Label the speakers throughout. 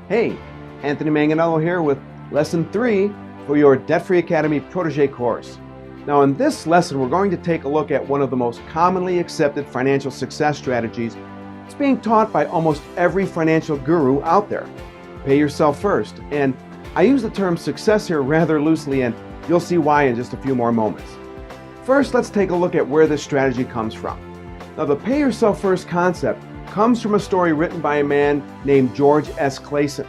Speaker 1: Hey, Anthony Manganello here with Lesson 3 for your Debt-Free Academy Protege course. Now in this lesson, we're going to take a look at one of the most commonly accepted financial success strategies. It's being taught by almost every financial guru out there. Pay yourself first. And I use the term success here rather loosely, and you'll see why in just a few more moments. First, let's take a look at where this strategy comes from. Now the pay yourself first concept comes from a story written by a man named George S. Clason.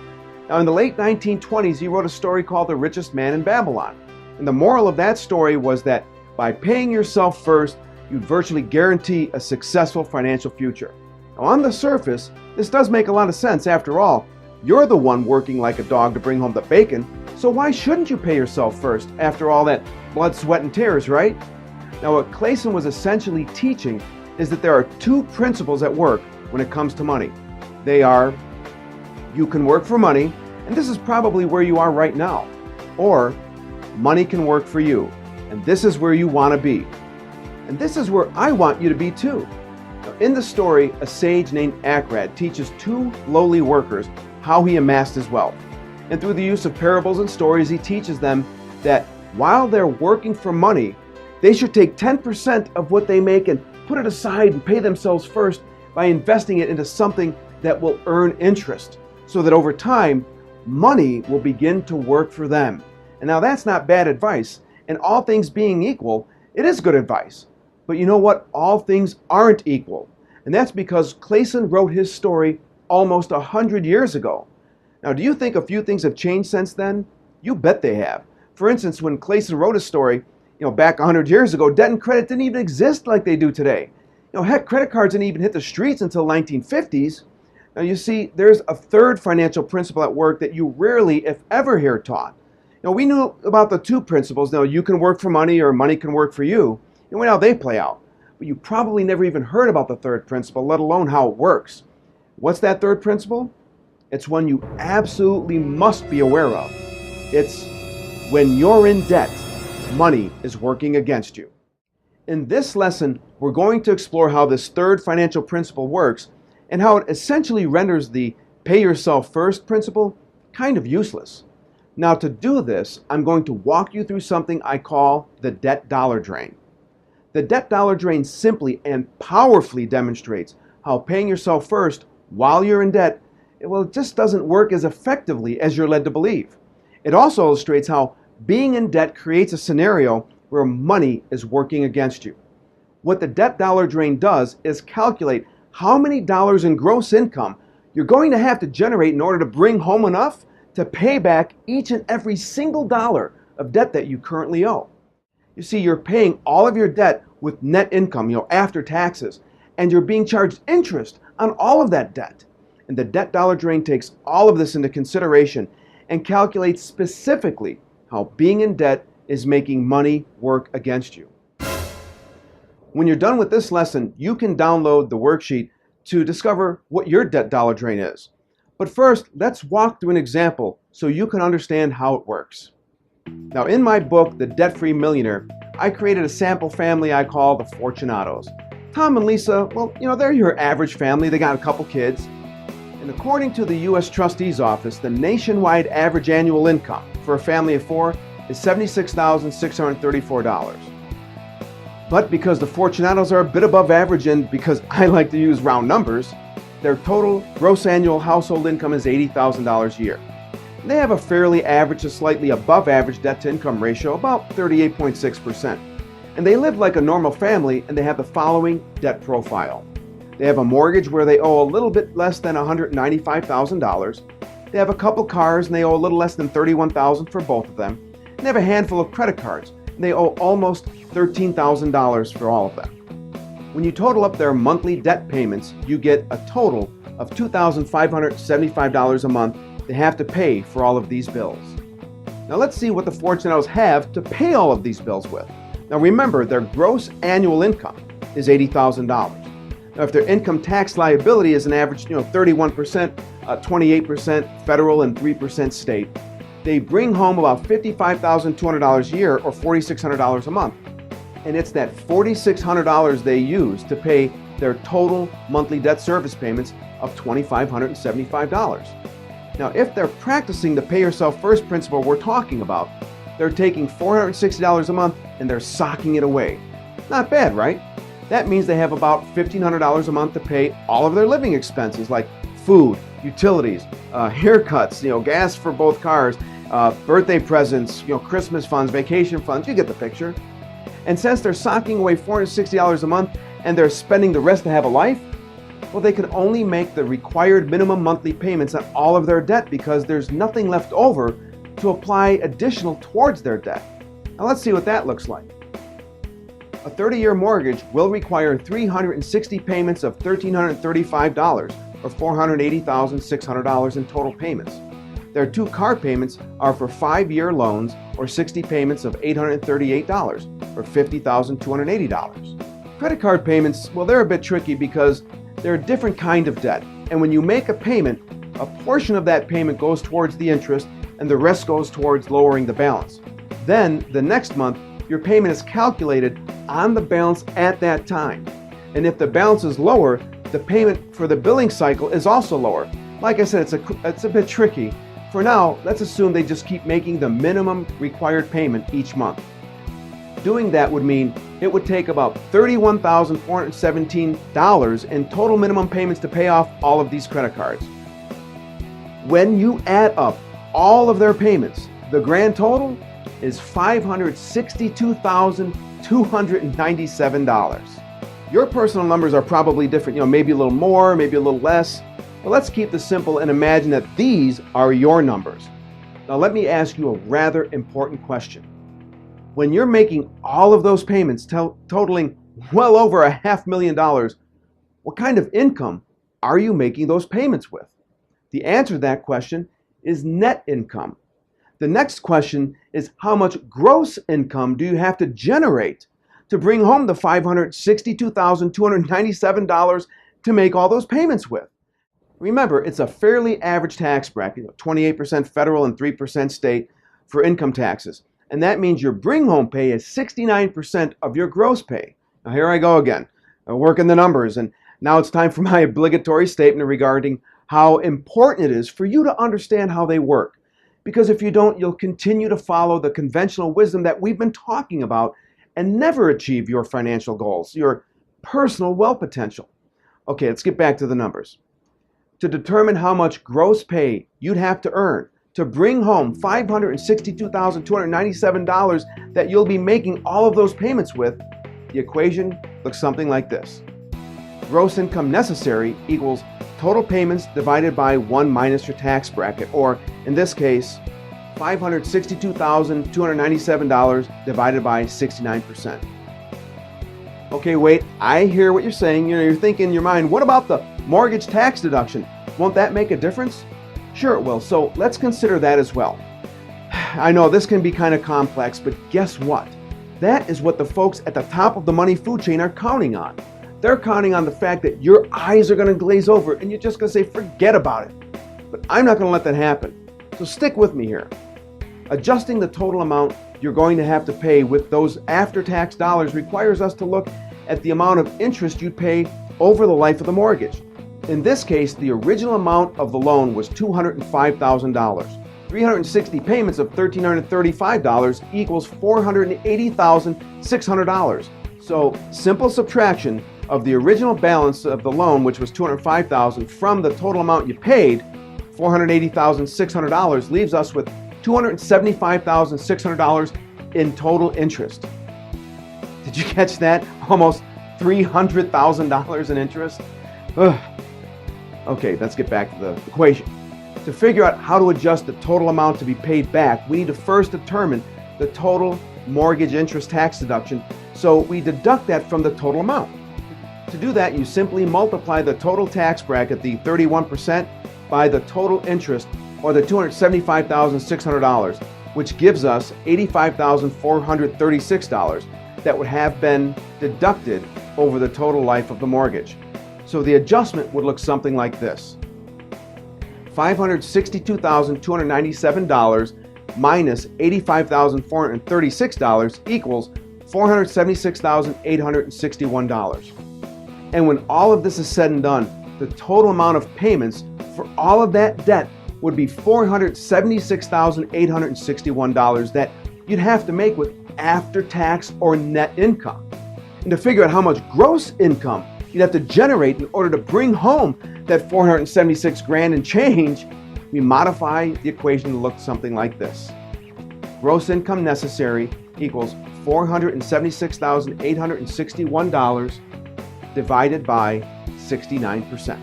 Speaker 1: Now in the late 1920s, he wrote a story called The Richest Man in Babylon. And the moral of that story was that by paying yourself first, you'd virtually guarantee a successful financial future. Now on the surface, this does make a lot of sense. After all, you're the one working like a dog to bring home the bacon, so why shouldn't you pay yourself first after all that blood, sweat, and tears, right? Now what Clason was essentially teaching is that there are two principles at work when it comes to money. They are, you can work for money, and this is probably where you are right now, or money can work for you, and this is where you want to be. And this is where I want you to be too. Now, in the story, a sage named Akrad teaches two lowly workers how he amassed his wealth. And through the use of parables and stories, he teaches them that while they're working for money, they should take 10% of what they make and put it aside and pay themselves first by investing it into something that will earn interest, so that over time, money will begin to work for them. And now that's not bad advice, and all things being equal, it is good advice. But you know what? All things aren't equal. And that's because Clason wrote his story almost 100 years ago. Now, do you think a few things have changed since then? You bet they have. For instance, when Clason wrote his story, back 100 years ago, debt and credit didn't even exist like they do today. Heck, credit cards didn't even hit the streets until 1950s. Now you see, there's a third financial principle at work that you rarely, if ever, hear taught. We knew about the two principles. Now, you can work for money or money can work for you. And how they play out. But you probably never even heard about the third principle, let alone how it works. What's that third principle? It's one you absolutely must be aware of. It's when you're in debt, money is working against you. In this lesson, we're going to explore how this third financial principle works and how it essentially renders the pay yourself first principle kind of useless. Now to do this, I'm going to walk you through something I call the debt dollar drain. The debt dollar drain simply and powerfully demonstrates how paying yourself first while you're in debt, it just doesn't work as effectively as you're led to believe. It also illustrates how being in debt creates a scenario where money is working against you. What the debt dollar drain does is calculate how many dollars in gross income you're going to have to generate in order to bring home enough to pay back each and every single dollar of debt that you currently owe. You see, you're paying all of your debt with net income, after taxes, and you're being charged interest on all of that debt. And the debt dollar drain takes all of this into consideration and calculates specifically how being in debt is making money work against you. When you're done with this lesson, you can download the worksheet to discover what your debt dollar drain is. But first, let's walk through an example so you can understand how it works. Now, in my book, The Debt-Free Millionaire, I created a sample family I call the Fortunatos. Tom and Lisa, they're your average family. They got a couple kids. And according to the U.S. Trustee's Office, the nationwide average annual income for a family of four is $76,634. But because the Fortunatos are a bit above average, and because I like to use round numbers, their total gross annual household income is $80,000 a year. They have a fairly average to slightly above average debt-to-income ratio, about 38.6%. And they live like a normal family, and they have the following debt profile. They have a mortgage where they owe a little bit less than $195,000. They have a couple cars, and they owe a little less than $31,000 for both of them. And they have a handful of credit cards, and they owe almost $13,000 for all of them. When you total up their monthly debt payments, you get a total of $2,575 a month they have to pay for all of these bills. Now let's see what the Fortunatos have to pay all of these bills with. Now remember, their gross annual income is $80,000. Now if their income tax liability is an average 31%, 28% federal and 3% state, they bring home about $55,200 a year or $4,600 a month. And it's that $4,600 they use to pay their total monthly debt service payments of $2,575. Now, if they're practicing the pay yourself first principle we're talking about, they're taking $460 a month and they're socking it away. Not bad, right? That means they have about $1,500 a month to pay all of their living expenses like food, utilities, haircuts, gas for both cars, birthday presents, Christmas funds, vacation funds, you get the picture. And since they're socking away $460 a month and they're spending the rest to have a life, well, they can only make the required minimum monthly payments on all of their debt because there's nothing left over to apply additional towards their debt. Now let's see what that looks like. A 30-year mortgage will require 360 payments of $1,335 or $480,600 in total payments. Their 2 car payments are for 5-year loans or 60 payments of $838 or $50,280. Credit card payments, well, they're a bit tricky because they're a different kind of debt. And when you make a payment, a portion of that payment goes towards the interest and the rest goes towards lowering the balance. Then, the next month, your payment is calculated on the balance at that time. And if the balance is lower, the payment for the billing cycle is also lower. Like I said, it's a bit tricky. For now, let's assume they just keep making the minimum required payment each month. Doing that would mean it would take about $31,417 in total minimum payments to pay off all of these credit cards. When you add up all of their payments, the grand total is $562,297. Your personal numbers are probably different, maybe a little more, maybe a little less. But let's keep this simple and imagine that these are your numbers. Now let me ask you a rather important question. When you're making all of those payments totaling well over $500,000, what kind of income are you making those payments with? The answer to that question is net income. The next question is how much gross income do you have to generate to bring home the $562,297 to make all those payments with? Remember, it's a fairly average tax bracket, 28% federal and 3% state for income taxes. And that means your bring home pay is 69% of your gross pay. Now here I go again, working the numbers. And now it's time for my obligatory statement regarding how important it is for you to understand how they work. Because if you don't, you'll continue to follow the conventional wisdom that we've been talking about and never achieve your financial goals, your personal wealth potential. Okay, let's get back to the numbers. To determine how much gross pay you'd have to earn to bring home $562,297 that you'll be making all of those payments with, the equation looks something like this. Gross income necessary equals total payments divided by 1 minus your tax bracket, or in this case, $562,297 divided by 69%. Okay, wait, I hear what you're saying. You're thinking in your mind, what about the mortgage tax deduction? Won't that make a difference? Sure it will, so let's consider that as well. I know this can be kind of complex, but guess what? That is what the folks at the top of the money food chain are counting on. They're counting on the fact that your eyes are going to glaze over and you're just going to say, forget about it. But I'm not going to let that happen. So stick with me here. Adjusting the total amount you're going to have to pay with those after-tax dollars requires us to look at the amount of interest you'd pay over the life of the mortgage. In this case, the original amount of the loan was $205,000. 360 payments of $1,335 equals $480,600. So simple subtraction of the original balance of the loan, which was $205,000, from the total amount you paid, $480,600, leaves us with $275,600 in total interest. Did you catch that? Almost $300,000 in interest? Ugh. Okay, let's get back to the equation. To figure out how to adjust the total amount to be paid back, we need to first determine the total mortgage interest tax deduction, so we deduct that from the total amount. To do that, you simply multiply the total tax bracket, the 31%, by the total interest, or the $275,600, which gives us $85,436 that would have been deducted over the total life of the mortgage. So the adjustment would look something like this. $562,297 minus $85,436 equals $476,861. And when all of this is said and done, the total amount of payments for all of that debt would be $476,861 that you'd have to make with after-tax or net income. And to figure out how much gross income you'd have to generate in order to bring home that 476 grand and change, we modify the equation to look something like this. Gross income necessary equals $476,861 divided by 69%.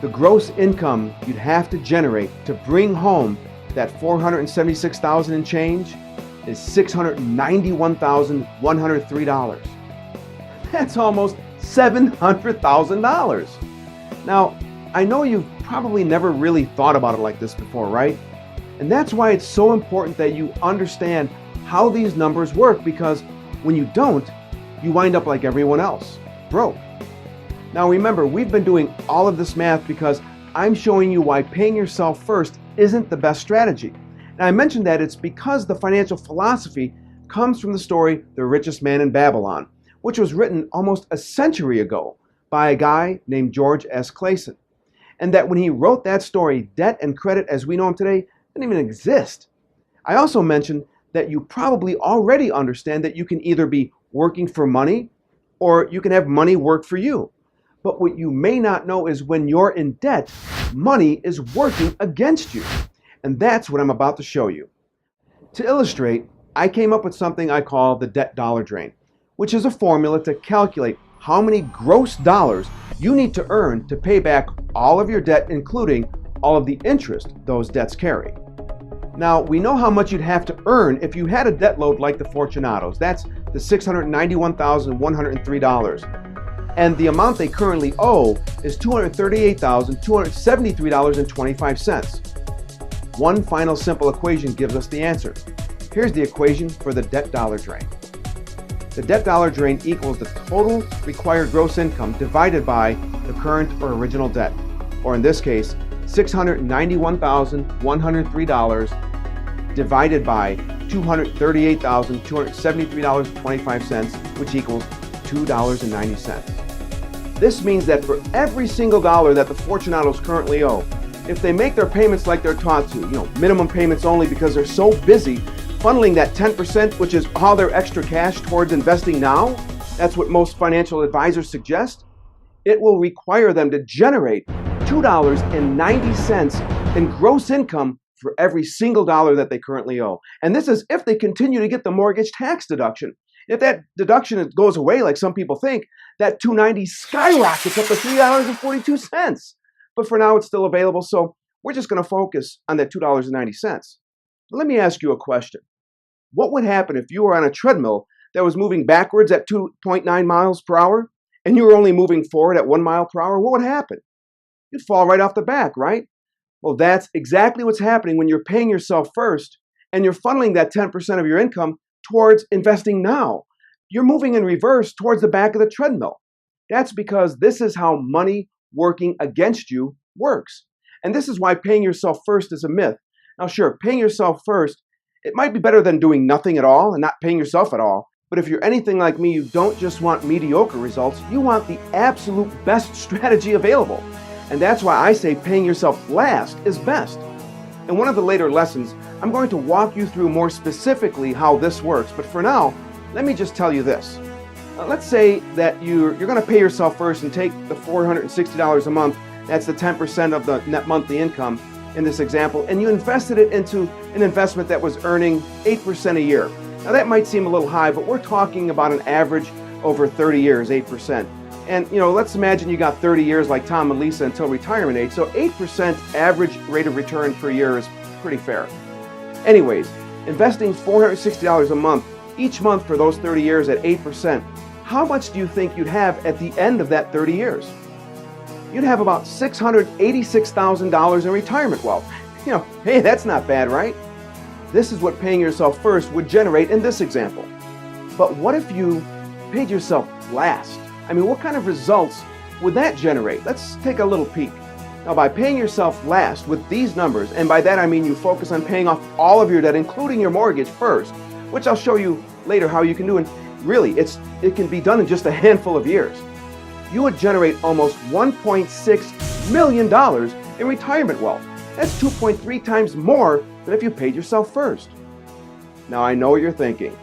Speaker 1: The gross income you'd have to generate to bring home that $476,000 and change is $691,103. That's almost $700,000. Now, I know you've probably never really thought about it like this before, right? And that's why it's so important that you understand how these numbers work, because when you don't, you wind up like everyone else, broke. Now remember, we've been doing all of this math because I'm showing you why paying yourself first isn't the best strategy. And I mentioned that it's because the financial philosophy comes from the story The Richest Man in Babylon, which was written almost a century ago by a guy named George S. Clason. And that when he wrote that story, debt and credit as we know them today didn't even exist. I also mentioned that you probably already understand that you can either be working for money or you can have money work for you. But what you may not know is when you're in debt, money is working against you. And that's what I'm about to show you. To illustrate, I came up with something I call the debt dollar drain, which is a formula to calculate how many gross dollars you need to earn to pay back all of your debt, including all of the interest those debts carry. Now, we know how much you'd have to earn if you had a debt load like the Fortunatos. That's the $691,103. And the amount they currently owe is $238,273.25. One final simple equation gives us the answer. Here's the equation for the debt dollar drain. The debt dollar drain equals the total required gross income divided by the current or original debt, or in this case, $691,103 divided by $238,273.25, which equals $2.90. This means that for every single dollar that the Fortunatos currently owe, if they make their payments like they're taught to, minimum payments only because they're so busy funneling that 10%, which is all their extra cash, towards investing now, that's what most financial advisors suggest, it will require them to generate $2.90 in gross income for every single dollar that they currently owe. And this is if they continue to get the mortgage tax deduction. If that deduction goes away, like some people think, that $2.90 skyrockets up to $3.42. But for now, it's still available, so we're just going to focus on that $2.90. Let me ask you a question. What would happen if you were on a treadmill that was moving backwards at 2.9 miles per hour, and you were only moving forward at 1 mile per hour? What would happen? You'd fall right off the back, right? Well, that's exactly what's happening when you're paying yourself first and you're funneling that 10% of your income towards investing now. You're moving in reverse towards the back of the treadmill. That's because this is how money working against you works. And this is why paying yourself first is a myth. Now, sure, paying yourself first, it might be better than doing nothing at all and not paying yourself at all. But if you're anything like me, you don't just want mediocre results, you want the absolute best strategy available. And that's why I say paying yourself last is best. In one of the later lessons, I'm going to walk you through more specifically how this works. But for now, let me just tell you this. Let's say that you're going to pay yourself first and take the $460 a month, that's the 10% of the net monthly income in this example, and you invested it into an investment that was earning 8% a year. Now that might seem a little high, but we're talking about an average over 30 years, 8%. And let's imagine you got 30 years like Tom and Lisa until retirement age, so 8% average rate of return per year is pretty fair. Anyways, investing $460 a month, each month for those 30 years at 8%, how much do you think you'd have at the end of that 30 years? You'd have about $686,000 in retirement wealth. Hey, that's not bad, right? This is what paying yourself first would generate in this example. But what if you paid yourself last? I mean, what kind of results would that generate? Let's take a little peek. Now, by paying yourself last with these numbers, and by that I mean you focus on paying off all of your debt, including your mortgage first, which I'll show you later how you can do, and really, it can be done in just a handful of years. You would generate almost $1.6 million in retirement wealth. That's 2.3 times more than if you paid yourself first. Now, I know what you're thinking.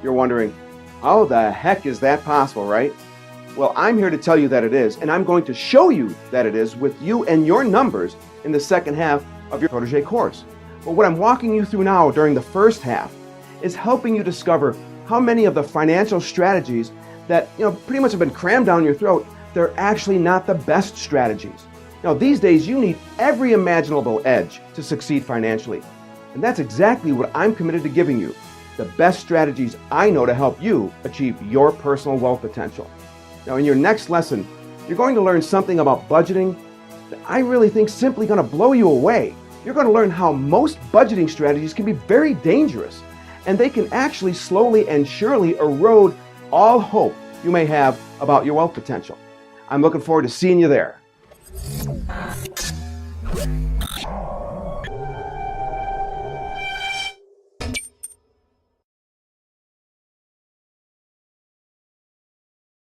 Speaker 1: You're wondering, how the heck is that possible, right? Well, I'm here to tell you that it is, and I'm going to show you that it is with you and your numbers in the second half of your Protege course. But what I'm walking you through now during the first half is helping you discover how many of the financial strategies that pretty much have been crammed down your throat, they're actually not the best strategies. Now, these days, you need every imaginable edge to succeed financially. And that's exactly what I'm committed to giving you, the best strategies I know to help you achieve your personal wealth potential. Now, in your next lesson, you're going to learn something about budgeting that I really think is simply going to blow you away. You're going to learn how most budgeting strategies can be very dangerous, and they can actually slowly and surely erode all hope you may have about your wealth potential. I'm looking forward to seeing you there.